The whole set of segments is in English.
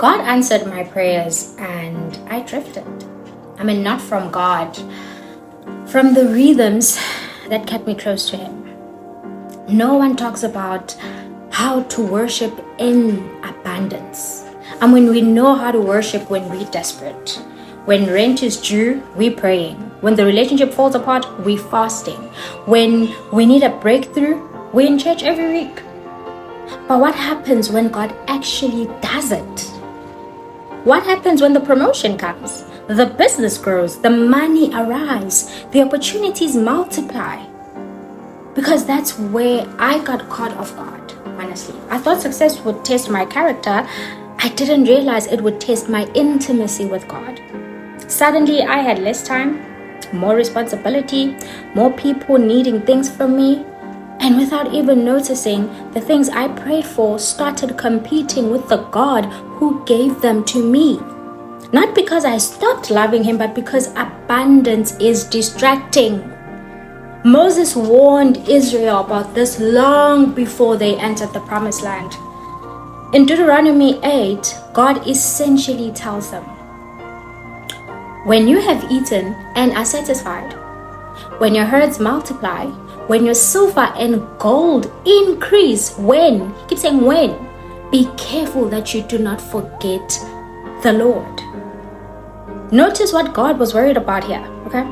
God answered my prayers and I drifted. I mean, not from God, from the rhythms that kept me close to Him. No one talks about how to worship in abundance. And when we know how to worship when we're desperate, when rent is due, we're praying. When the relationship falls apart, we're fasting. When we need a breakthrough, we're in church every week. But what happens when God actually does it? What happens when the promotion comes? The business grows, the money arrives, the opportunities multiply. Because that's where I got caught off guard, honestly. I thought success would test my character. I didn't realize it would test my intimacy with God. Suddenly, I had less time, more responsibility, more people needing things from me. And without even noticing, the things I prayed for started competing with the God who gave them to me. Not because I stopped loving Him, but because abundance is distracting. Moses warned Israel about this long before they entered the promised land. In Deuteronomy 8, God essentially tells them, when you have eaten and are satisfied, when your herds multiply, when your silver and gold increase, when, he keeps saying when, be careful that you do not forget the Lord. Notice what God was worried about here, okay?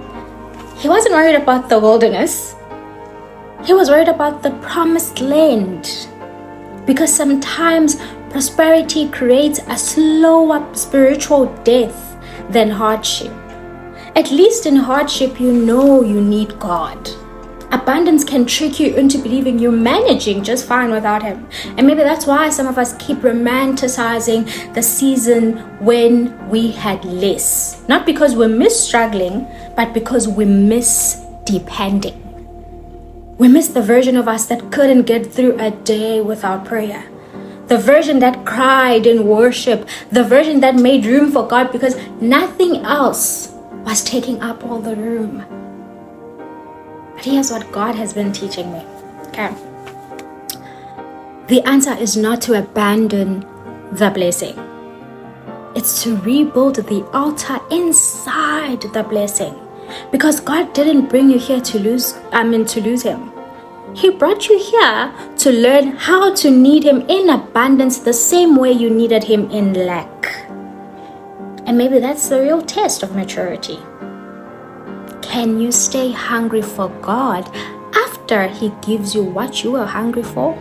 He wasn't worried about the wilderness. He was worried about the promised land. Because sometimes prosperity creates a slower spiritual death than hardship. At least in hardship, you know you need God. Abundance can trick you into believing you're managing just fine without Him. And maybe that's why some of us keep romanticizing the season when we had less. Not because we miss struggling, but because we miss depending. We miss the version of us that couldn't get through a day without prayer. The version that cried in worship. The version that made room for God because nothing else was taking up all the room. But here's what God has been teaching me. Okay. The answer is not to abandon the blessing. It's to rebuild the altar inside the blessing. Because God didn't bring you here to lose Him. He brought you here to learn how to need Him in abundance the same way you needed Him in lack. And maybe that's the real test of maturity. Can you stay hungry for God after He gives you what you are hungry for?